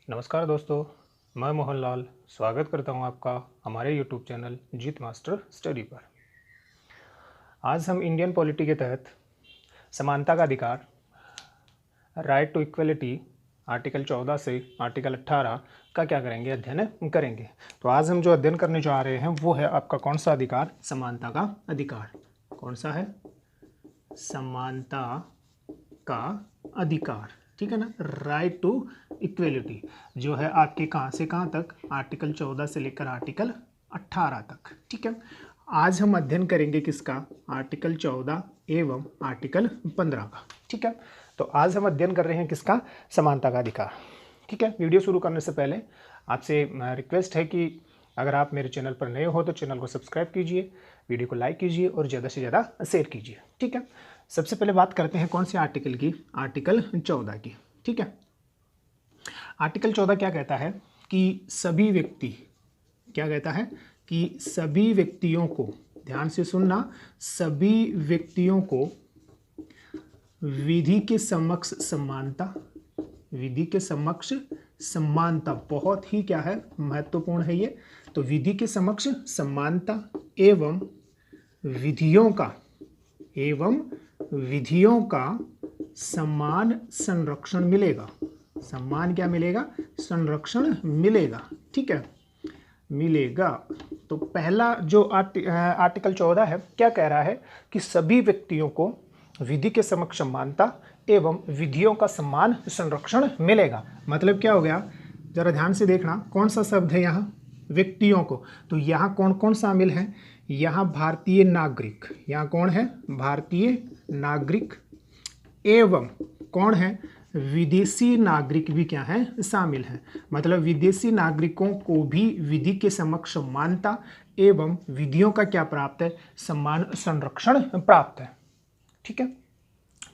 नमस्कार दोस्तों, मैं मोहन लाल स्वागत करता हूं आपका हमारे यूट्यूब चैनल जीत मास्टर स्टडी पर। आज हम इंडियन पॉलिटी के तहत समानता का अधिकार, राइट टू इक्वलिटी, आर्टिकल 14 से आर्टिकल 18 का क्या करेंगे, अध्ययन करेंगे। तो आज हम जो अध्ययन करने जा रहे हैं वो है आपका कौन सा अधिकार, समानता का अधिकार। कौन सा है? समानता का अधिकार, ठीक है ना। राइट टू इक्वेलिटी जो है आपके कहाँ से कहाँ तक, आर्टिकल 14 से लेकर आर्टिकल 18 तक, ठीक है। आज हम अध्ययन करेंगे किसका? आर्टिकल 14 एवं आर्टिकल 15 का, ठीक है। तो आज हम अध्ययन कर रहे हैं किसका? समानता का अधिकार, ठीक है। वीडियो शुरू करने से पहले आपसे रिक्वेस्ट है कि अगर आप मेरे चैनल पर नए हो तो चैनल को सब्सक्राइब कीजिए, वीडियो को लाइक कीजिए और ज़्यादा से ज़्यादा शेयर कीजिए, ठीक है। सबसे पहले बात करते हैं कौन से आर्टिकल की? आर्टिकल 14 की, ठीक है। आर्टिकल 14 क्या कहता है कि सभी व्यक्ति, क्या कहता है कि सभी व्यक्तियों को, ध्यान से सुनना, सभी व्यक्तियों को विधि के समक्ष समानता, विधि के समक्ष समानता बहुत ही क्या है, महत्वपूर्ण है ये। तो विधि के समक्ष समानता एवं विधियों का समान संरक्षण मिलेगा। समान क्या मिलेगा? संरक्षण मिलेगा, ठीक है, मिलेगा। तो पहला जो आर्टिकल 14 है क्या कह रहा है कि सभी व्यक्तियों को विधि के समक्ष समानता एवं विधियों का समान संरक्षण मिलेगा। मतलब क्या हो गया, जरा ध्यान से देखना, कौन सा शब्द है यहाँ? व्यक्तियों को। तो यहाँ कौन कौन शामिल है? यहाँ भारतीय नागरिक, यहाँ कौन है? भारतीय नागरिक एवं कौन है? विदेशी नागरिक भी क्या है? शामिल है। मतलब विदेशी नागरिकों को भी विधि के समक्ष समानता एवं विधियों का क्या प्राप्त है? समान संरक्षण प्राप्त है, ठीक है।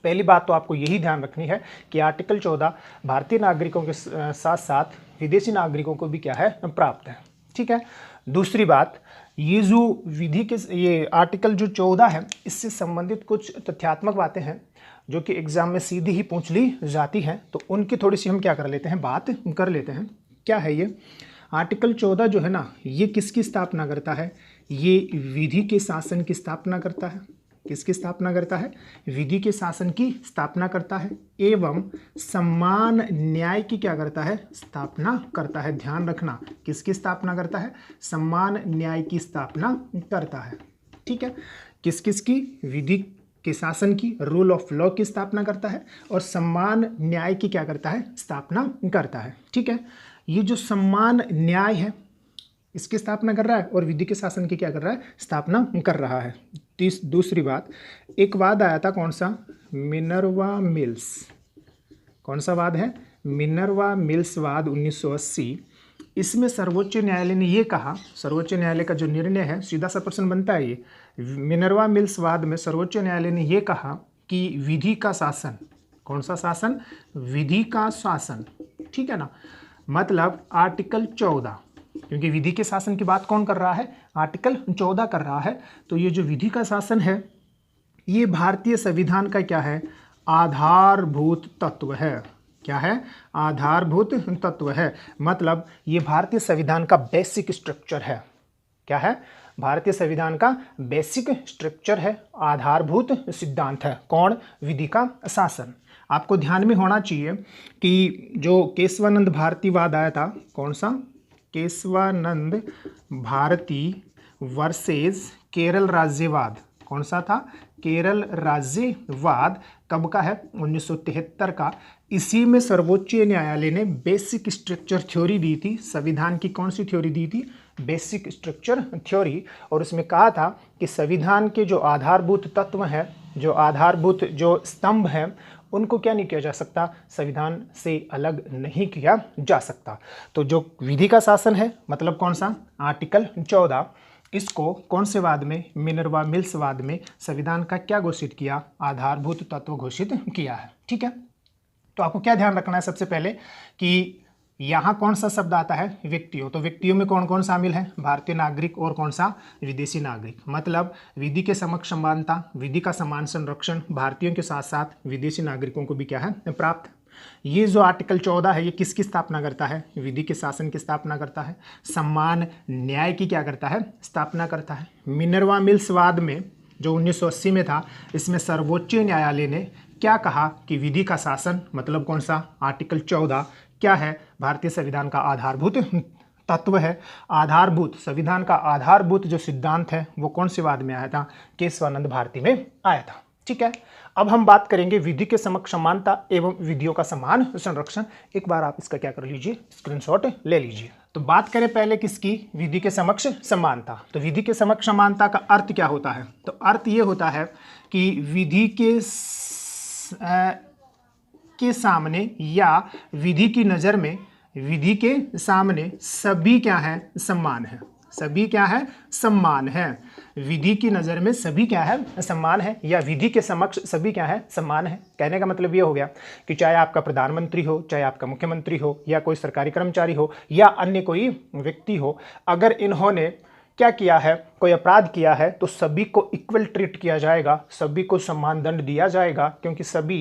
पहली बात तो आपको यही ध्यान रखनी है कि आर्टिकल 14 भारतीय नागरिकों के साथ साथ विदेशी नागरिकों को भी क्या है? प्राप्त है, ठीक है। दूसरी बात, ये जो विधि के, ये आर्टिकल जो 14 है, इससे संबंधित कुछ तथ्यात्मक बातें हैं जो कि एग्जाम में सीधी ही पूछ ली जाती हैं, तो उनकी थोड़ी सी हम क्या कर लेते हैं, बात कर लेते हैं। क्या है ये? आर्टिकल 14 जो है ना, ये किसकी स्थापना करता है? ये विधि के शासन की स्थापना करता है। किसकी स्थापना करता है? विधि के शासन की स्थापना करता है एवं समान न्याय की क्या करता है? स्थापना करता है। ध्यान रखना, किसकी स्थापना करता है? समान न्याय की स्थापना करता है, ठीक है। किस किस की? विधि के शासन की, रूल ऑफ लॉ की स्थापना करता है और समान न्याय की क्या करता है? स्थापना करता है, ठीक है। ये जो समान न्याय है इसकी स्थापना कर रहा है और विधि के शासन की क्या कर रहा है? स्थापना कर रहा है। दूसरी बात, एक वाद आया था, कौन सा? Minerva mills. कौन सा वाद है? मिनर्वा मिल्स वाद 1980। इसमें सर्वोच्च न्यायालय ने ये कहा, सर्वोच्च न्यायालय का जो निर्णय है, सीधा सा प्रश्न बनता है ये, मिनर्वा मिल्स वाद में सर्वोच्च न्यायालय ने ये कहा कि विधि का शासन, कौन सा शासन? विधि का शासन, ठीक है ना। मतलब आर्टिकल 14, क्योंकि विधि के शासन की बात कौन कर रहा है? आर्टिकल 14 कर रहा है। तो ये जो विधि का शासन है, ये भारतीय संविधान का क्या है? आधारभूत तत्व है। क्या है? आधारभूत तत्व है। मतलब ये भारतीय संविधान का बेसिक स्ट्रक्चर है। क्या है? भारतीय संविधान का बेसिक स्ट्रक्चर है, आधारभूत सिद्धांत है। कौन? विधि का शासन। आपको ध्यान में होना चाहिए कि जो केशवानंद भारती वाद आया था, कौन सा? केशवानंद भारती वर्सेस केरल राज्यवाद। कौन सा था? केरल राज्यवाद। कब का है? 1973 का। इसी में सर्वोच्च न्यायालय ने बेसिक स्ट्रक्चर थ्योरी दी थी। संविधान की कौन सी थ्योरी दी थी? Basic structure theory. और उसमें कहा था कि संविधान के जो आधारभूत तत्व हैं, जो आधारभूत जो स्तंभ हैं, उनको क्या नहीं किया जा सकता? संविधान से अलग नहीं किया जा सकता। तो जो विधि का शासन है, मतलब कौन सा? आर्टिकल 14, इसको कौन से वाद में? मिनर्वा मिल्स वाद में संविधान का क्या घोषित किया? आधारभूत तत्व घोषित किया है, ठीक है। तो आपको क्या ध्यान रखना है सबसे पहले कि यहाँ कौन सा शब्द आता है? व्यक्तियों। तो व्यक्तियों में कौन कौन शामिल है? भारतीय नागरिक और कौन सा? विदेशी नागरिक। मतलब विधि के समक्ष समानता, विधि का समान संरक्षण भारतीयों के साथ साथ विदेशी नागरिकों को भी क्या है? प्राप्त। ये जो आर्टिकल 14 है ये किसकी स्थापना करता है? विधि के शासन की स्थापना करता है, सम्मान न्याय की क्या करता है? स्थापना करता है। मिनर्वा मिल्स वाद में जो 1980 में था, इसमें सर्वोच्च न्यायालय ने क्या कहा कि विधि का शासन मतलब कौन सा? आर्टिकल 14 क्या है? भारतीय संविधान का आधारभूत तत्व है। आधारभूत, संविधान का आधारभूत जो सिद्धांत है वो कौन से वाद में आया था? केशवानंद भारती में आया था। ठीक है, अब हम बात करेंगे विधि के समक्ष समानता एवं विधियों का समान संरक्षण। एक बार आप इसका क्या कर लीजिए, स्क्रीनशॉट ले लीजिए। तो बात करें पहले किसकी? विधि के समक्ष समानता। तो विधि के समक्ष समानता का अर्थ क्या होता है? तो अर्थ ये होता है कि विधि के सामने या विधि की नज़र में, विधि के सामने सभी क्या है? सम्मान है। सभी क्या है? सम्मान है। विधि की नज़र में सभी क्या है? सम्मान है, या विधि के समक्ष सभी क्या है? सम्मान है। कहने का मतलब ये हो गया कि चाहे आपका प्रधानमंत्री हो, चाहे आपका मुख्यमंत्री हो, या कोई सरकारी कर्मचारी हो, या अन्य कोई व्यक्ति हो, अगर इन्होंने क्या किया है? कोई अपराध किया है, तो सभी को इक्वल ट्रीट किया जाएगा, सभी को सम्मान दंड दिया जाएगा, क्योंकि सभी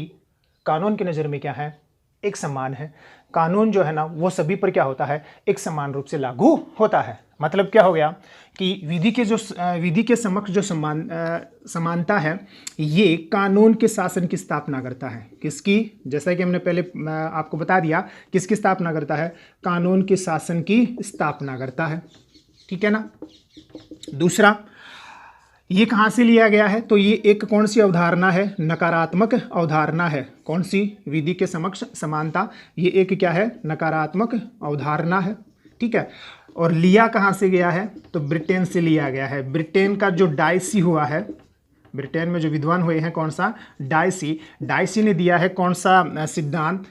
कानून की नज़र में क्या है? एक समान है। कानून जो है ना वो सभी पर क्या होता है? एक समान रूप से लागू होता है। मतलब क्या हो गया कि विधि के समक्ष जो समानता है ये कानून के शासन की स्थापना करता है। किसकी? जैसा कि हमने पहले आपको बता दिया, किसकी स्थापना करता है? कानून के शासन की स्थापना करता है। ठीक है ना। दूसरा, ये कहाँ से लिया गया है? तो ये एक कौन सी अवधारणा है? नकारात्मक अवधारणा है। कौन सी? विधि के समक्ष समानता, ये एक क्या है? नकारात्मक अवधारणा है। ठीक है। और लिया कहाँ से गया है? तो ब्रिटेन से लिया गया है। ब्रिटेन का जो डाइसी हुआ है, ब्रिटेन में जो विद्वान हुए हैं, कौन सा? डाइसी ने दिया है कौन सा सिद्धांत?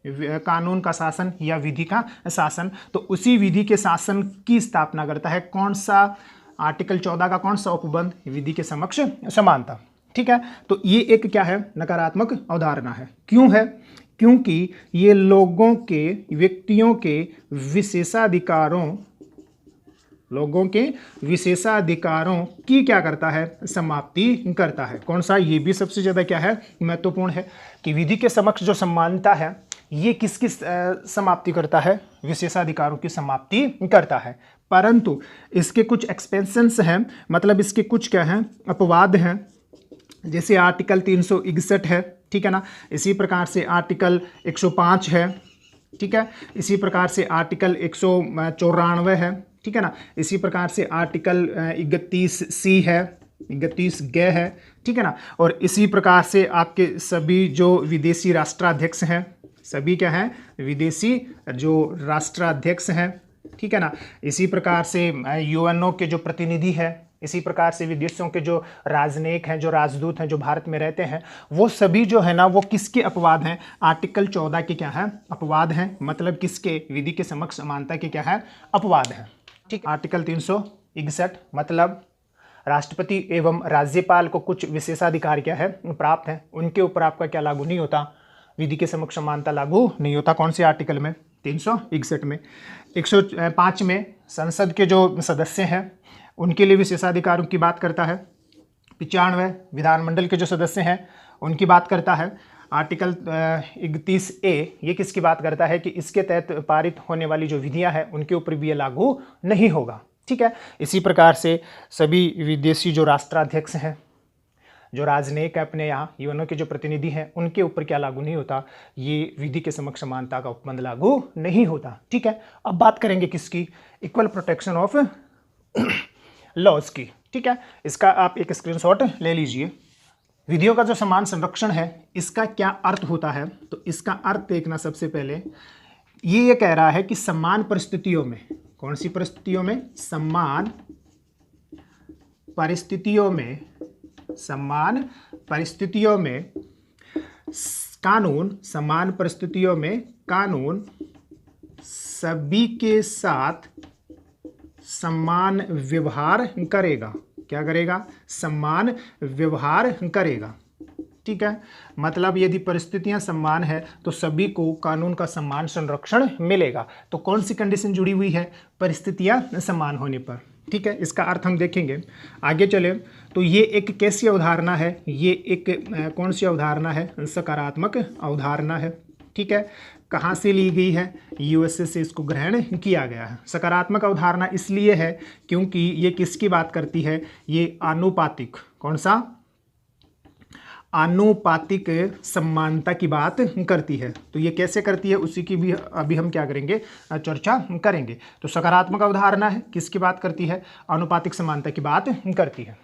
कानून का शासन या विधि का शासन। तो उसी विधि के शासन की स्थापना करता है कौन सा? आर्टिकल 14 का कौन सा उपबंध? विधि के समक्ष समानता। ठीक है। तो ये एक क्या है? नकारात्मक अवधारणा है। क्यों है? क्योंकि ये लोगों के, व्यक्तियों के विशेषाधिकारों की क्या करता है? समाप्ति करता है। कौन सा? ये भी सबसे ज़्यादा क्या है? महत्वपूर्ण है कि विधि के समक्ष जो समानता है ये किसकी समाप्ति करता है? विशेषाधिकारों की समाप्ति करता है। परंतु इसके कुछ एक्सपेंशंस हैं, मतलब इसके कुछ क्या हैं? अपवाद हैं। जैसे आर्टिकल 361 है, ठीक है ना। इसी प्रकार से आर्टिकल 105 है, ठीक है। इसी प्रकार से आर्टिकल 194 है, ठीक है ना। इसी प्रकार से आर्टिकल 31C है, 31G है, ठीक है ना। और इसी प्रकार से आपके सभी जो विदेशी राष्ट्राध्यक्ष हैं, सभी क्या हैं? विदेशी जो राष्ट्राध्यक्ष हैं, ठीक है ना। इसी प्रकार से यूएनओ के जो प्रतिनिधि हैं, इसी प्रकार से विदेशों के जो राजनयिक हैं, जो राजदूत हैं, जो भारत में रहते हैं, वो सभी जो है ना वो किसके अपवाद हैं? आर्टिकल 14 के क्या है? अपवाद हैं। मतलब किसके? विधि के समक्ष समानता के क्या है? अपवाद हैं। ठीक। आर्टिकल 361 मतलब राष्ट्रपति एवं राज्यपाल को कुछ विशेषाधिकार क्या है? प्राप्त हैं। उनके ऊपर आपका क्या लागू नहीं होता? विधि के समक्ष समानता लागू नहीं होता। कौन से आर्टिकल में? 361 में। 105 में संसद के जो सदस्य हैं उनके लिए विशेषाधिकारों की बात करता है। 95 विधानमंडल के जो सदस्य हैं उनकी बात करता है। आर्टिकल 31A ये किसकी बात करता है? कि इसके तहत पारित होने वाली जो विधियां हैं उनके ऊपर भी ये लागू नहीं होगा। ठीक है। इसी प्रकार से सभी विदेशी जो राष्ट्राध्यक्ष हैं, जो राजनयिक है अपने यहाँ, यूएनओ के जो प्रतिनिधि हैं, उनके ऊपर क्या लागू नहीं होता? ये विधि के समक्ष समानता का उपबंध लागू नहीं होता। ठीक है। अब बात करेंगे किसकी? इक्वल प्रोटेक्शन ऑफ लॉज की। ठीक है। इसका आप एक स्क्रीनशॉट ले लीजिए। विधियों का जो समान संरक्षण है इसका क्या अर्थ होता है? तो इसका अर्थ देखना, सबसे पहले ये कह रहा है कि समान परिस्थितियों में, कौन सी परिस्थितियों में? समान परिस्थितियों में, समान परिस्थितियों में कानून, समान परिस्थितियों में कानून सभी के साथ समान व्यवहार करेगा। क्या करेगा? समान व्यवहार करेगा। ठीक है। मतलब यदि परिस्थितियां समान है तो सभी को कानून का समान संरक्षण मिलेगा। तो कौन सी कंडीशन जुड़ी हुई है? परिस्थितियां समान होने पर। ठीक है। इसका अर्थ हम देखेंगे। आगे चले तो ये एक कैसी अवधारणा है? ये एक कौन सी अवधारणा है? सकारात्मक अवधारणा है। ठीक है, कहाँ से ली गई है? यूएसए से इसको ग्रहण किया गया है। सकारात्मक अवधारणा इसलिए है क्योंकि ये किसकी बात करती है? ये आनुपातिक, कौन सा? आनुपातिक समानता की बात करती है। तो ये कैसे करती है उसी की भी अभी हम क्या करेंगे? चर्चा करेंगे। तो सकारात्मक अवधारणा है, किसकी बात करती है? आनुपातिक समानता की बात करती है।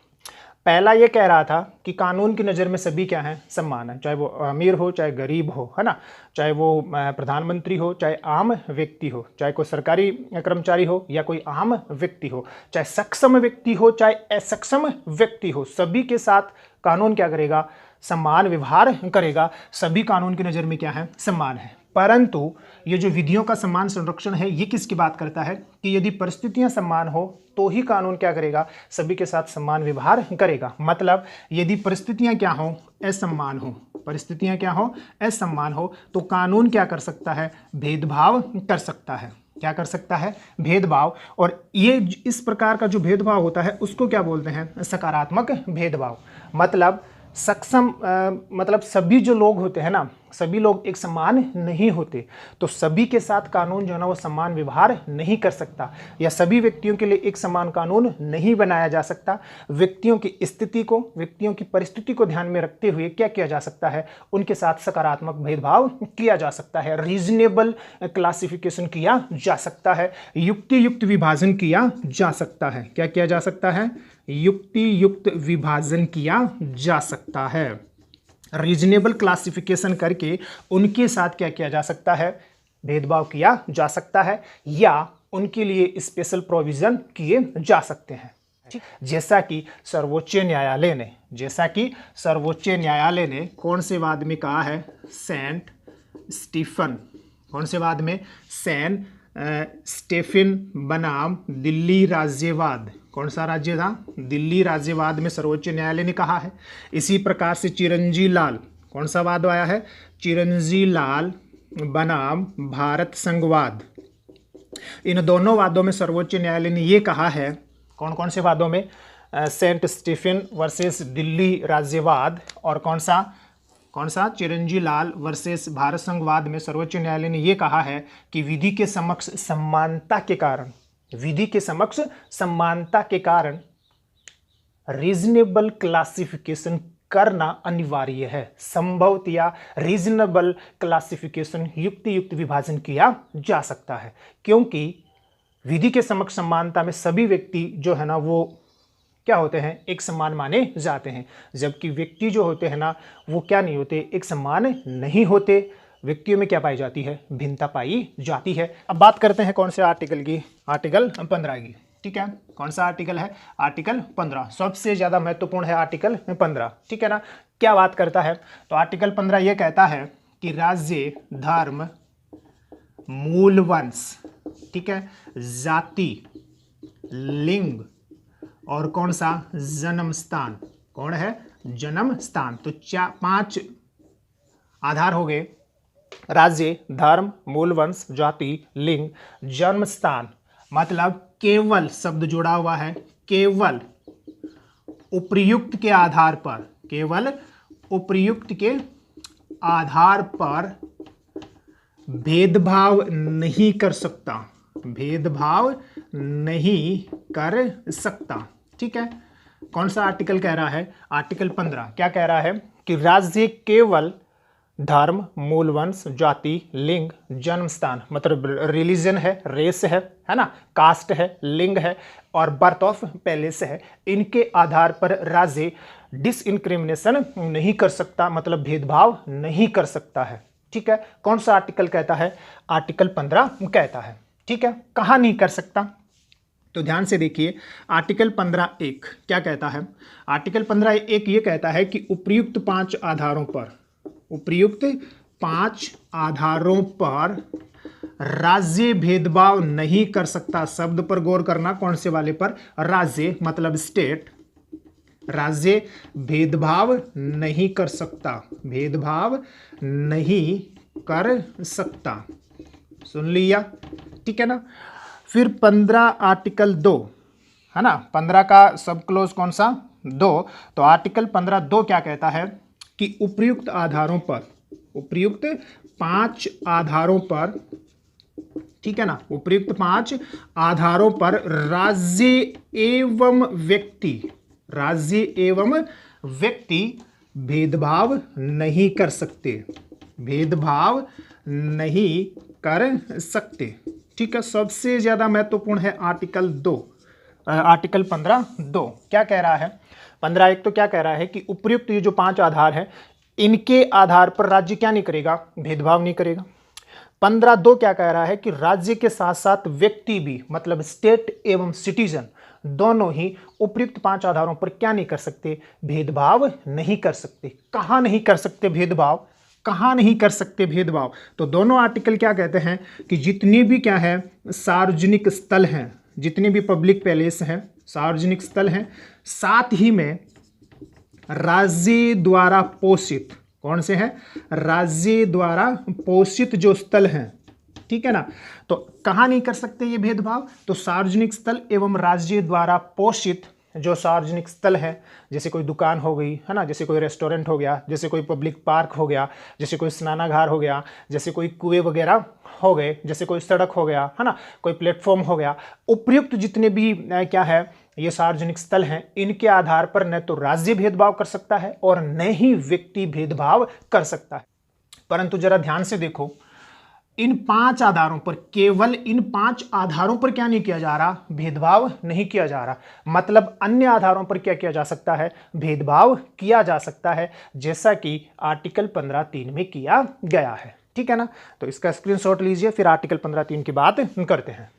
पहला ये कह रहा था कि कानून की नज़र में सभी क्या हैं? समान है, चाहे वो अमीर हो चाहे गरीब हो, है ना, चाहे वो प्रधानमंत्री हो चाहे आम व्यक्ति हो, चाहे कोई सरकारी कर्मचारी हो या कोई आम व्यक्ति हो, चाहे सक्षम व्यक्ति हो चाहे असक्षम व्यक्ति हो, सभी के साथ कानून क्या करेगा? समान व्यवहार करेगा। सभी कानून की नज़र में क्या है? समान है। परंतु ये जो विधियों का समान संरक्षण है ये किसकी बात करता है? कि यदि परिस्थितियां समान हो तो ही कानून क्या करेगा? सभी के साथ समान व्यवहार करेगा। मतलब यदि परिस्थितियां क्या हो? असमान हो, परिस्थितियां क्या हो? असमान हो, तो कानून क्या कर सकता है? भेदभाव कर सकता है। क्या कर सकता है? भेदभाव। और ये इस प्रकार का जो भेदभाव होता है उसको क्या बोलते हैं? सकारात्मक भेदभाव। मतलब सक्षम मतलब सभी जो लोग होते हैं ना, सभी लोग एक समान नहीं होते, तो सभी के साथ कानून जो है ना वो समान व्यवहार नहीं कर सकता, या सभी व्यक्तियों के लिए एक समान कानून नहीं बनाया जा सकता। व्यक्तियों की स्थिति को, व्यक्तियों की परिस्थिति को ध्यान में रखते हुए क्या किया जा सकता है? उनके साथ सकारात्मक भेदभाव किया जा सकता है, रीजनेबल क्लासिफिकेशन किया जा सकता है, युक्ति युक्त विभाजन किया जा सकता है। क्या किया जा सकता है? युक्ति युक्त विभाजन किया जा सकता है। रीजनेबल क्लासिफिकेशन करके उनके साथ क्या किया जा सकता है? भेदभाव किया जा सकता है, या उनके लिए स्पेशल प्रोविजन किए जा सकते हैं। जैसा कि सर्वोच्च न्यायालय ने कौन से वाद में कहा है? सेंट स्टीफन, कौन से वाद में? सेंट स्टेफन बनाम दिल्ली राज्यवाद, कौन सा राज्य था? दिल्ली राज्यवाद में सर्वोच्च न्यायालय ने कहा है। इसी प्रकार से चिरंजी लाल, कौन सा वाद आया है? चिरंजी लाल बनाम भारत संघवाद। इन दोनों वादों में सर्वोच्च न्यायालय ने ये कहा है, कौन कौन से वादों में? सेंट स्टीफन वर्सेस दिल्ली राज्यवाद, और कौन सा? चिरंजी लाल वर्सेस भारत संघवाद में सर्वोच्च न्यायालय ने यह कहा है कि विधि के समक्ष समानता के कारण रीजनेबल क्लासिफिकेशन करना अनिवार्य है। संभवतया रीजनेबल क्लासिफिकेशन, युक्ति युक्त विभाजन किया जा सकता है, क्योंकि विधि के समक्ष समानता में सभी व्यक्ति जो है ना वो क्या होते हैं? एक समान माने जाते हैं, जबकि व्यक्ति जो होते हैं ना वो क्या नहीं होते? एक समान नहीं होते। व्यक्तियों में क्या पाई जाती है? भिन्नता पाई जाती है। अब बात करते हैं कौन से आर्टिकल की? आर्टिकल 15 की। ठीक है, कौन सा आर्टिकल है? आर्टिकल 15 सबसे ज़्यादा महत्वपूर्ण है, आर्टिकल 15। ठीक है ना, क्या बात करता है? तो आर्टिकल 15 ये कहता है कि राज्य, धर्म, मूल वंश, ठीक है, जाति, लिंग और कौन सा? जन्म स्थान। कौन है? जन्म स्थान। तो 5 आधार हो गए: राज्य, धर्म, मूल वंश, जाति, लिंग, जन्म स्थान। मतलब केवल, शब्द जुड़ा हुआ है, केवल उपर्युक्त के आधार पर, केवल उपर्युक्त के आधार पर भेदभाव नहीं कर सकता, भेदभाव नहीं कर सकता। ठीक है, कौन सा आर्टिकल कह रहा है? आर्टिकल 15 क्या कह रहा है? कि राज्य केवल धर्म, मूल वंश, जाति, लिंग, जन्म स्थान, मतलब रिलीजन है, रेस है ना, कास्ट है, लिंग है और बर्थ ऑफ पैलेस है, इनके आधार पर राज्य डिसइंक्रिमिनेशन नहीं कर सकता, मतलब भेदभाव नहीं कर सकता है। ठीक है, कौन सा आर्टिकल कहता है? आर्टिकल 15 कहता है। ठीक है, कहाँ नहीं कर सकता? तो ध्यान से देखिए, आर्टिकल 15(1) क्या कहता है? आर्टिकल 15(1) ये कहता है कि उपर्युक्त 5 आधारों पर, उपर्युक्त 5 आधारों पर राज्य भेदभाव नहीं कर सकता। शब्द पर गौर करना, कौन से वाले पर? राज्य मतलब स्टेट, राज्य भेदभाव नहीं कर सकता, भेदभाव नहीं कर सकता। सुन लिया? ठीक है ना। फिर 15 आर्टिकल 2 है ना, 15 का सब क्लोज कौन सा? 2। तो आर्टिकल 15(2) क्या कहता है? कि उपर्युक्त आधारों पर, उपर्युक्त 5 आधारों पर, ठीक है ना, उपयुक्त 5 आधारों पर राज्य एवं व्यक्ति भेदभाव नहीं कर सकते, भेदभाव नहीं कर सकते। ठीक है, सबसे ज्यादा महत्वपूर्ण है आर्टिकल 2, आर्टिकल 15(2) क्या कह रहा है? 15(1) तो क्या कह रहा है कि उपयुक्त ये जो 5 आधार है, इनके आधार पर राज्य क्या नहीं करेगा? भेदभाव नहीं करेगा। 15(2) क्या कह रहा है कि राज्य के साथ साथ व्यक्ति भी, मतलब स्टेट एवं सिटीजन दोनों ही उपयुक्त 5 आधारों पर क्या नहीं कर सकते? भेदभाव नहीं कर सकते। कहां नहीं कर सकते भेदभाव? कहां नहीं कर सकते भेदभाव? तो दोनों आर्टिकल क्या कहते हैं कि जितने भी क्या है सार्वजनिक स्थल हैं, जितने भी पब्लिक पैलेस हैं, सार्वजनिक स्थल हैं, साथ ही में राज्य द्वारा पोषित, कौन से हैं? राज्य द्वारा पोषित जो स्थल हैं, ठीक है ना। तो कहां नहीं कर सकते ये भेदभाव? तो सार्वजनिक स्थल एवं राज्य द्वारा पोषित जो सार्वजनिक स्थल है, जैसे कोई दुकान हो गई, है ना, जैसे कोई रेस्टोरेंट हो गया, जैसे कोई पब्लिक पार्क हो गया, जैसे कोई स्नानागार हो गया, जैसे कोई कुएं वगैरह हो गए, जैसे कोई सड़क हो गया, है ना, कोई प्लेटफॉर्म हो गया, उपयुक्त जितने भी क्या है ये सार्वजनिक स्थल हैं, इनके आधार पर न तो राज्य भेदभाव कर सकता है और न ही व्यक्ति भेदभाव कर सकता है। परंतु जरा ध्यान से देखो, इन 5 आधारों पर, केवल इन 5 आधारों पर क्या नहीं किया जा रहा? भेदभाव नहीं किया जा रहा। मतलब अन्य आधारों पर क्या किया जा सकता है? भेदभाव किया जा सकता है, जैसा कि आर्टिकल 15(3) में किया गया है। ठीक है ना। तो इसका स्क्रीनशॉट लीजिए, फिर आर्टिकल 15(3) की बात करते हैं।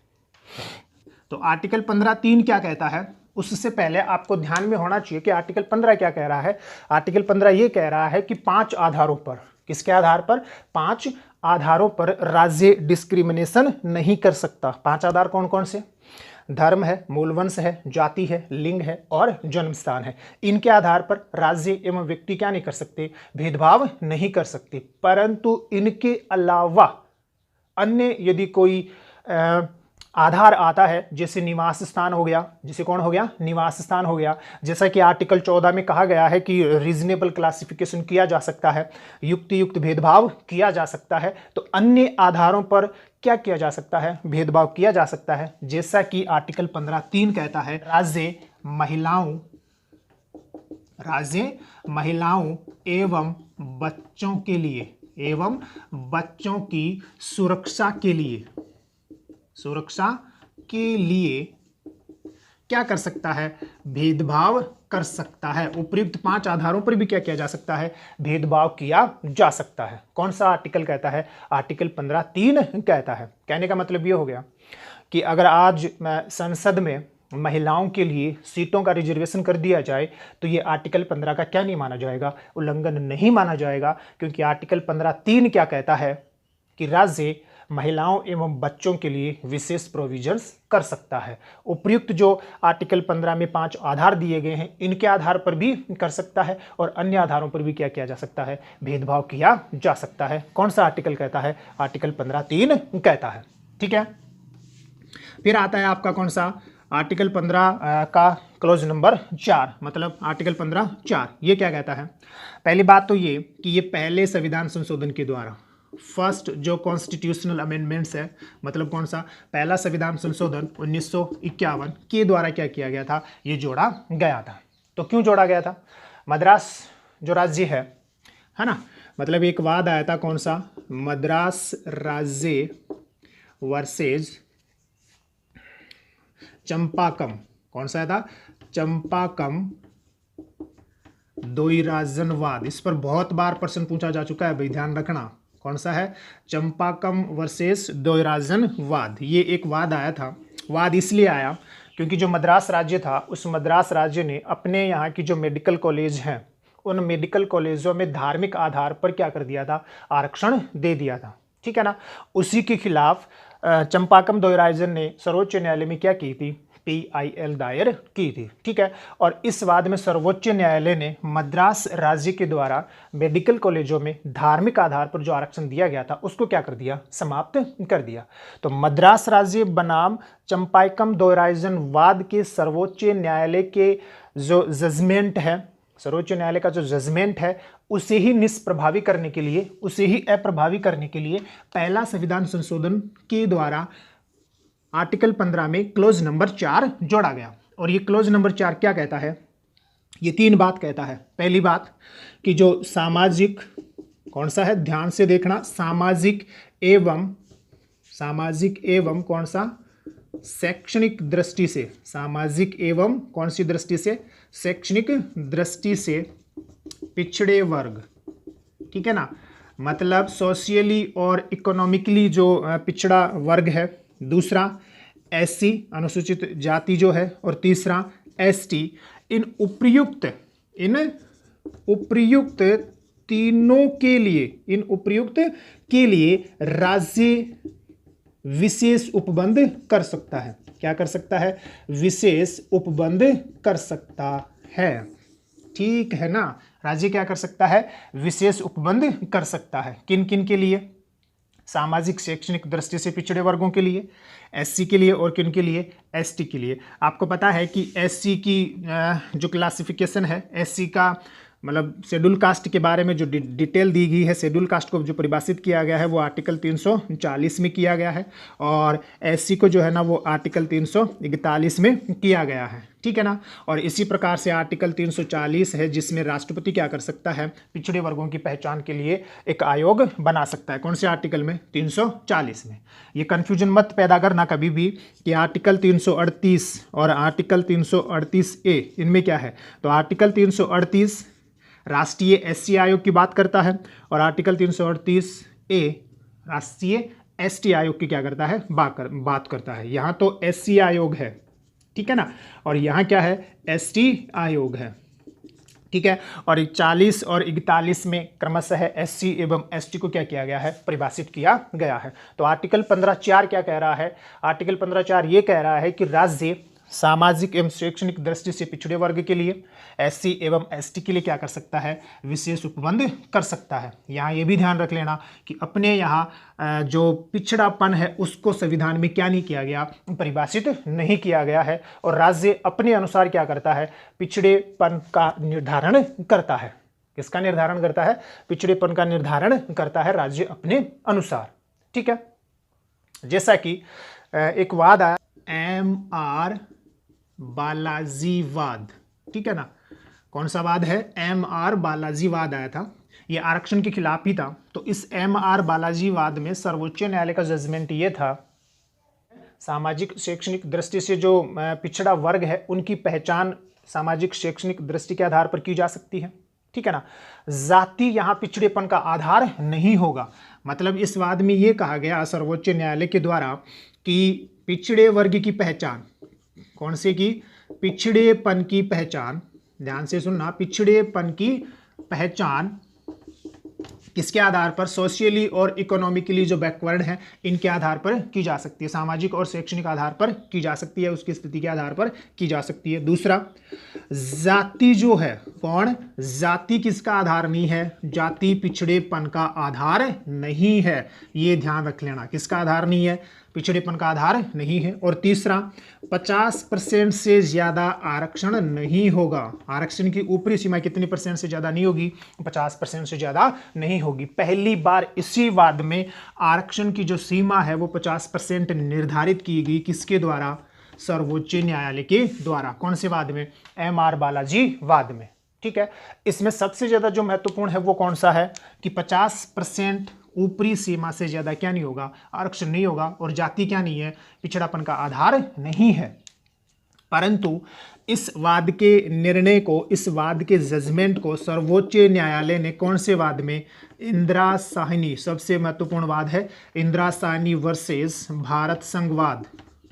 तो आर्टिकल 15(3) क्या कहता है? उससे पहले आपको ध्यान में होना चाहिए कि आर्टिकल 15 क्या कह रहा है। आर्टिकल 15 ये कह रहा है कि 5 आधारों पर, किसके आधार पर? 5 आधारों पर राज्य डिस्क्रिमिनेशन नहीं कर सकता। 5 आधार कौन कौन से? धर्म है, मूलवंश है, जाति है, लिंग है और जन्म स्थान है। इनके आधार पर राज्य एवं व्यक्ति क्या नहीं कर सकते? भेदभाव नहीं कर सकते। परंतु इनके अलावा अन्य यदि कोई आधार आता है, जैसे निवास स्थान हो गया, जैसे कौन हो गया? निवास स्थान हो गया। जैसा कि आर्टिकल 14 में कहा गया है कि रीजनेबल क्लासिफिकेशन किया जा सकता है, युक्त भेदभाव किया जा सकता है। तो अन्य आधारों पर क्या किया जा सकता है? भेदभाव किया जा सकता है, जैसा कि आर्टिकल 15(3) कहता है, राज्य महिलाओं एवं बच्चों के लिए, एवं बच्चों की सुरक्षा के लिए क्या कर सकता है? भेदभाव कर सकता है। उपयुक्त 5 आधारों पर भी क्या किया जा सकता है? भेदभाव किया जा सकता है। कौन सा आर्टिकल कहता है? आर्टिकल 15(3) कहता है। कहने का मतलब ये हो गया कि अगर आज संसद में महिलाओं के लिए सीटों का रिजर्वेशन कर दिया जाए तो ये आर्टिकल 15 का क्या नहीं माना जाएगा? उल्लंघन नहीं माना जाएगा, क्योंकि आर्टिकल 15(3) क्या कहता है कि राज्य महिलाओं एवं बच्चों के लिए विशेष प्रोविजंस कर सकता है। उपयुक्त जो आर्टिकल 15 में 5 आधार दिए गए हैं, इनके आधार पर भी कर सकता है और अन्य आधारों पर भी क्या किया जा सकता है? भेदभाव किया जा सकता है। कौन सा आर्टिकल कहता है? आर्टिकल 15(3) कहता है। ठीक है। फिर आता है आपका कौन सा? आर्टिकल 15 का क्लोज नंबर 4, मतलब आर्टिकल 15(4) ये क्या कहता है? पहली बात तो ये कि ये पहले संविधान संशोधन के द्वारा, फर्स्ट जो कॉन्स्टिट्यूशनल अमेंडमेंट्स है, मतलब कौन सा? पहला संविधान संशोधन 1951 के द्वारा क्या किया गया था? ये जोड़ा गया था। तो क्यों जोड़ा गया था? मद्रास जो राज्य है ना, मतलब एक वाद आया था, कौन सा? मद्रास राज्य वर्सेज चंपाकम। कौन सा था? चंपाकम द्वैराजनवाद। इस पर बहुत बार प्रश्न पूछा जा चुका है भाई, ध्यान रखना। कौन सा है? चंपाकम वर्सेस द्वैराजनवाद। ये एक वाद आया था। वाद इसलिए आया क्योंकि जो मद्रास राज्य था, उस मद्रास राज्य ने अपने यहाँ की जो मेडिकल कॉलेज हैं, उन मेडिकल कॉलेजों में धार्मिक आधार पर क्या कर दिया था? आरक्षण दे दिया था। ठीक है ना। उसी के खिलाफ चंपाकम द्वैराजन ने सर्वोच्च न्यायालय में क्या की थी? PIL दायर की थी। ठीक है। और इस वाद में सर्वोच्च न्यायालय ने मद्रास राज्य के द्वारा मेडिकल कॉलेजों में धार्मिक आधार पर जो आरक्षण दिया गया था, उसको क्या कर दिया? समाप्त कर दिया। तो मद्रास राज्य बनाम चंपाकम द्वैराजन वाद के सर्वोच्च न्यायालय के जो जजमेंट है, सर्वोच्च न्यायालय का जो जजमेंट है उसे ही निष्प्रभावी करने के लिए, उसे ही अप्रभावी करने के लिए पहला संविधान संशोधन के द्वारा आर्टिकल 15 में क्लोज नंबर 4 जोड़ा गया। और ये क्लोज नंबर 4 क्या कहता है? ये 3 बात कहता है। पहली बात कि जो सामाजिक, कौन सा है, ध्यान से देखना, सामाजिक एवं कौन सा, शैक्षणिक दृष्टि से, सामाजिक एवं कौन सी दृष्टि से, शैक्षणिक दृष्टि से पिछड़े वर्ग, ठीक है ना, मतलब सोशियली और इकोनॉमिकली जो पिछड़ा वर्ग है। दूसरा एससी, अनुसूचित जाति जो है, और तीसरा एसटी। इन उपर्युक्त तीनों के लिए राज्य विशेष उपबंध कर सकता है। क्या कर सकता है? विशेष उपबंध कर सकता है। ठीक है ना, राज्य क्या कर सकता है? विशेष उपबंध कर सकता है। किन किन के लिए? सामाजिक शैक्षणिक दृष्टि से पिछड़े वर्गों के लिए, एससी के लिए, और किन के लिए? एसटी के लिए। आपको पता है कि एससी की जो क्लासिफिकेशन है, एससी का मतलब शेड्यूल कास्ट के बारे में जो डिटेल दी गई है, शेड्यूल कास्ट को जो परिभाषित किया गया है वो आर्टिकल 340 में किया गया है, और एससी को जो है ना वो आर्टिकल 341 में किया गया है। ठीक है ना। और इसी प्रकार से आर्टिकल 340 है जिसमें राष्ट्रपति क्या कर सकता है? पिछड़े वर्गों की पहचान के लिए एक आयोग बना सकता है। कौन से आर्टिकल में? 340 में। ये कन्फ्यूजन मत पैदा करना कभी भी कि आर्टिकल 338 और आर्टिकल 338A इनमें क्या है। तो आर्टिकल 338 राष्ट्रीय एससी आयोग की बात करता है, और आर्टिकल 338A राष्ट्रीय एसटी आयोग की क्या करता है? बात करता है। यहाँ तो एससी आयोग है, ठीक है ना, और यहाँ क्या है? एसटी आयोग है। ठीक है। और 40 और 41 में क्रमशः एससी एवं एसटी को क्या किया गया है? परिभाषित किया गया है। तो आर्टिकल 15(4) क्या कह रहा है? आर्टिकल 15(4) ये कह रहा है कि राज्य सामाजिक एवं शैक्षणिक दृष्टि से पिछड़े वर्ग के लिए, एससी एवं एसटी के लिए क्या कर सकता है? विशेष उपबंध कर सकता है। यहाँ ये भी ध्यान रख लेना कि अपने यहाँ जो पिछड़ापन है उसको संविधान में क्या नहीं किया गया? परिभाषित नहीं किया गया है, और राज्य अपने अनुसार क्या करता है? पिछड़ेपन का निर्धारण करता है। किसका निर्धारण करता है? पिछड़ेपन का निर्धारण करता है राज्य अपने अनुसार। ठीक है। जैसा कि एक वाद आया, MR बालाजीवाद, ठीक है ना। कौन सा वाद है? MR बालाजीवाद आया था, ये आरक्षण के खिलाफ ही था। तो इस MR बालाजीवाद में सर्वोच्च न्यायालय का जजमेंट ये था, सामाजिक शैक्षणिक दृष्टि से जो पिछड़ा वर्ग है उनकी पहचान सामाजिक शैक्षणिक दृष्टि के आधार पर की जा सकती है। ठीक है ना। जाति यहाँ पिछड़ेपन का आधार नहीं होगा। मतलब इस वाद में ये कहा गया सर्वोच्च न्यायालय के द्वारा कि पिछड़े वर्ग की पहचान, कौन से की? पिछड़ेपन की पहचान, ध्यान से सुनना, पिछड़ेपन की पहचान किसके आधार पर? सोशियली और इकोनॉमिकली जो बैकवर्ड हैं इनके आधार पर की जा सकती है, सामाजिक और शैक्षणिक आधार पर की जा सकती है, उसकी स्थिति के आधार पर की जा सकती है। दूसरा, जाति जो है, कौन? जाति किसका आधार नहीं है? जाति पिछड़ेपन का आधार नहीं है, ये ध्यान रख लेना। किसका आधार नहीं है? पिछड़ेपन का आधार नहीं है। और तीसरा, 50% से ज्यादा आरक्षण नहीं होगा। आरक्षण की ऊपरी सीमा कितनी % से ज्यादा नहीं होगी? 50% से ज्यादा नहीं होगी। पहली बार इसी वाद में आरक्षण की जो सीमा है वो 50% निर्धारित की गई। किसके द्वारा? सर्वोच्च न्यायालय के द्वारा। कौन से वाद में? MR बालाजी वाद में। ठीक है। इसमें सबसे ज्यादा जो महत्वपूर्ण है वो कौन सा है कि 50% ऊपरी सीमा से ज्यादा क्या नहीं होगा? आरक्षण नहीं होगा। और जाति क्या नहीं है? पिछड़ापन का आधार नहीं है। परंतु इस वाद के निर्णय को, इस वाद के जजमेंट को सर्वोच्च न्यायालय ने कौन से वाद में? इंदिरा साहनी, सबसे महत्वपूर्ण वाद है इंदिरा साहनी वर्सेस भारत संघ वाद।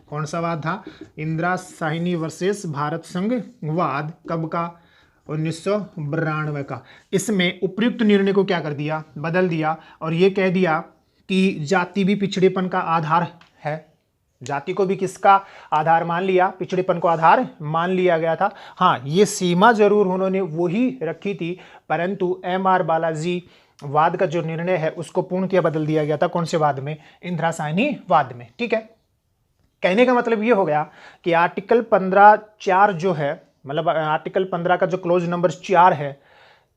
कौन सा वाद था? इंदिरा साहनी वर्सेस भारत संघ वाद। कब का? 1992 का। इसमें उपयुक्त निर्णय को क्या कर दिया? बदल दिया, और ये कह दिया कि जाति भी पिछड़ेपन का आधार है। जाति को भी किसका आधार मान लिया? पिछड़ेपन को आधार मान लिया गया था। हाँ, ये सीमा जरूर उन्होंने वही रखी थी, परंतु MR बालाजी वाद का जो निर्णय है उसको पूर्ण किया बदल दिया गया था। कौन से वाद में? इंदिरा साहनी वाद में। ठीक है। कहने का मतलब ये हो गया कि आर्टिकल 15(4) जो है मतलब आर्टिकल 15 का जो क्लोज नंबर 4 है,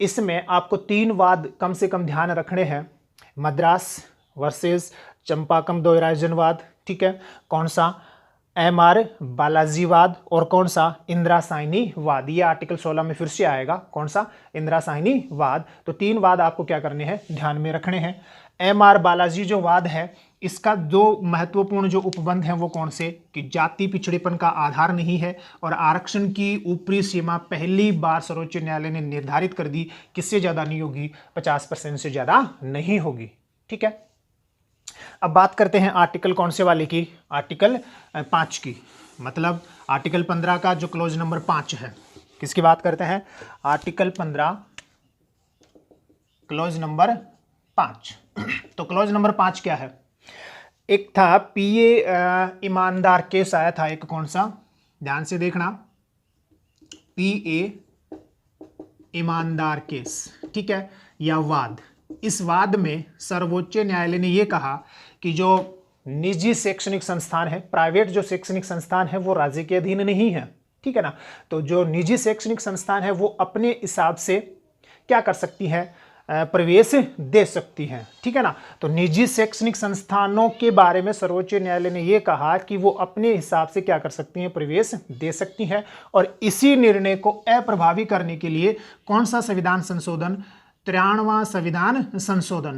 इसमें आपको 3 वाद कम से कम ध्यान रखने हैं। मद्रास वर्सेस चंपाकम द्वैराज्यवाद, ठीक है, कौन सा, एम.आर. बालाजीवाद, और कौन सा, इंदिरासाइनी वाद। ये आर्टिकल 16 में फिर से आएगा, कौन सा, इंदिरासाइनी वाद। तो 3 वाद आपको क्या करने हैं, ध्यान में रखने हैं। एम.आर. बालाजी जो वाद है, इसका दो महत्वपूर्ण जो उपबंध हैं वो कौन से, कि जाति पिछड़ेपन का आधार नहीं है और आरक्षण की ऊपरी सीमा पहली बार सर्वोच्च न्यायालय ने निर्धारित कर दी, किससे ज्यादा नहीं होगी, 50% से ज्यादा नहीं होगी, ठीक है। अब बात करते हैं आर्टिकल कौन से वाले की, आर्टिकल 5 की, मतलब आर्टिकल 15 का जो क्लोज नंबर 5 है, किसकी बात करते हैं, आर्टिकल 15 क्लोज नंबर 5। तो क्लोज नंबर 5 क्या है, एक था पीए ईमानदार केस आया था, एक कौन सा, ध्यान से देखना, पीए ईमानदार केस, ठीक है, या वाद। इस वाद में सर्वोच्च न्यायालय ने यह कहा कि जो निजी शैक्षणिक संस्थान है, प्राइवेट जो शैक्षणिक संस्थान है वो राज्य के अधीन नहीं है, ठीक है ना। तो जो निजी शैक्षणिक संस्थान है वो अपने हिसाब से क्या कर सकती है, प्रवेश दे सकती हैं, ठीक है ना। तो निजी शैक्षणिक संस्थानों के बारे में सर्वोच्च न्यायालय ने यह कहा कि वो अपने हिसाब से क्या कर सकती हैं, प्रवेश दे सकती हैं। और इसी निर्णय को अप्रभावी करने के लिए कौन सा संविधान संशोधन, 93वां संविधान संशोधन,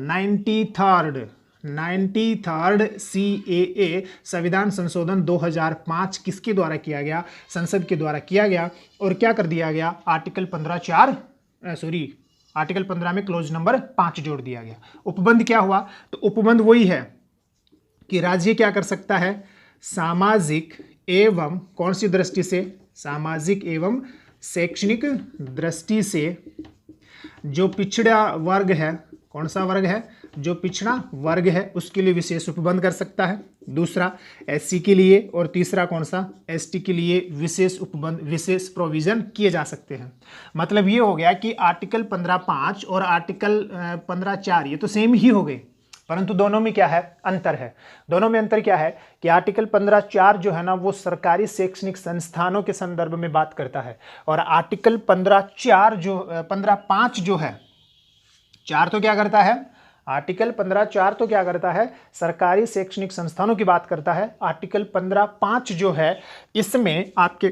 93rd CAA संविधान संशोधन 2005 किसके द्वारा किया गया, संसद के द्वारा किया गया। और क्या कर दिया गया, आर्टिकल 15 में क्लोज नंबर 5 जोड़ दिया गया। उपबंध क्या हुआ, तो उपबंध वही है कि राज्य क्या कर सकता है, सामाजिक एवं कौन सी दृष्टि से, सामाजिक एवं शैक्षणिक दृष्टि से जो पिछड़ा वर्ग है, कौन सा वर्ग है, जो पिछड़ा वर्ग है उसके लिए विशेष उपबंध कर सकता है। दूसरा एससी के लिए, और तीसरा कौन सा, एसटी के लिए विशेष उपबंध, विशेष प्रोविजन किए जा सकते हैं। मतलब ये हो गया कि आर्टिकल 15(5) और आर्टिकल 15(4) ये तो सेम ही हो गए, परंतु दोनों में क्या है, अंतर है। दोनों में अंतर क्या है कि आर्टिकल 15(4) जो है ना वो सरकारी शैक्षणिक संस्थानों के संदर्भ में बात करता है, और आर्टिकल 15(5) जो है, 4 तो क्या करता है, आर्टिकल 15(4) तो क्या करता है, सरकारी शैक्षणिक संस्थानों की बात करता है। आर्टिकल 15(5) जो है इसमें आपके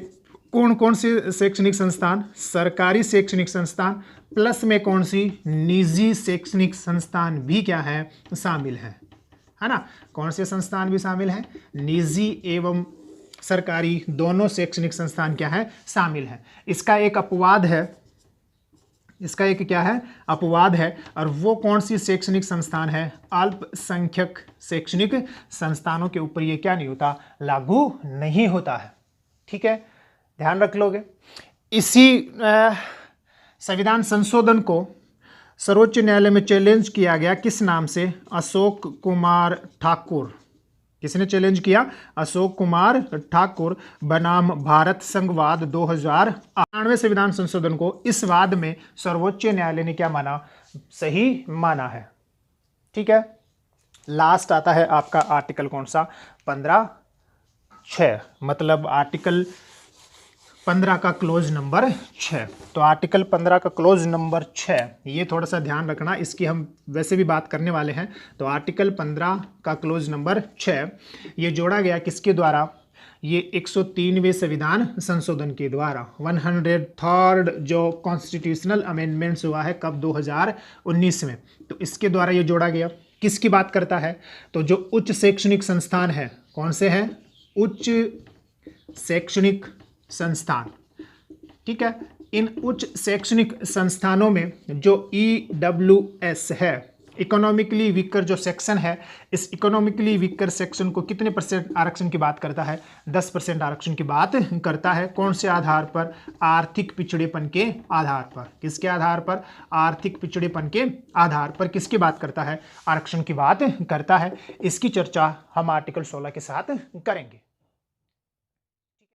कौन कौन से शैक्षणिक संस्थान, सरकारी शैक्षणिक संस्थान प्लस में कौन सी, निजी शैक्षणिक संस्थान भी क्या है, शामिल है ना। कौन से संस्थान भी शामिल हैं, निजी एवं सरकारी दोनों शैक्षणिक संस्थान क्या है, शामिल है। इसका एक अपवाद है, इसका एक क्या है, अपवाद है, और वो कौन सी शैक्षणिक संस्थान है, अल्पसंख्यक शैक्षणिक संस्थानों के ऊपर ये क्या नहीं होता, लागू नहीं होता है, ठीक है, ध्यान रख लोगे। इसी संविधान संशोधन को सर्वोच्च न्यायालय में चैलेंज किया गया, किस नाम से, अशोक कुमार ठाकुर। किसने चैलेंज किया, अशोक कुमार ठाकुर बनाम भारत संघवाद 2098 संविधान संशोधन को। इस वाद में सर्वोच्च न्यायालय ने क्या माना, सही माना है, ठीक है। लास्ट आता है आपका आर्टिकल कौन सा, 15(6), मतलब आर्टिकल 15 का क्लोज नंबर 6। तो आर्टिकल 15 का क्लोज नंबर 6, ये थोड़ा सा ध्यान रखना, इसकी हम वैसे भी बात करने वाले हैं। तो आर्टिकल 15 का क्लोज नंबर 6 ये जोड़ा गया किसके द्वारा, ये 103वें संविधान संशोधन के द्वारा। 103rd जो कॉन्स्टिट्यूशनल अमेंडमेंट्स हुआ है कब, 2019 में, तो इसके द्वारा ये जोड़ा गया। किसकी बात करता है, तो जो उच्च शैक्षणिक संस्थान है, कौन से हैं, उच्च शैक्षणिक संस्थान, ठीक है। इन उच्च शैक्षणिक संस्थानों में जो EWS है, इकोनॉमिकली वीकर जो सेक्शन है, इस इकोनॉमिकली वीकर सेक्शन को कितने % आरक्षण की बात करता है, 10% आरक्षण की बात करता है। कौन से आधार पर, आर्थिक पिछड़ेपन के आधार पर। किसके आधार पर, आर्थिक पिछड़ेपन के आधार पर किसकी बात करता है, आरक्षण की बात करता है। इसकी चर्चा हम आर्टिकल 16 के साथ करेंगे।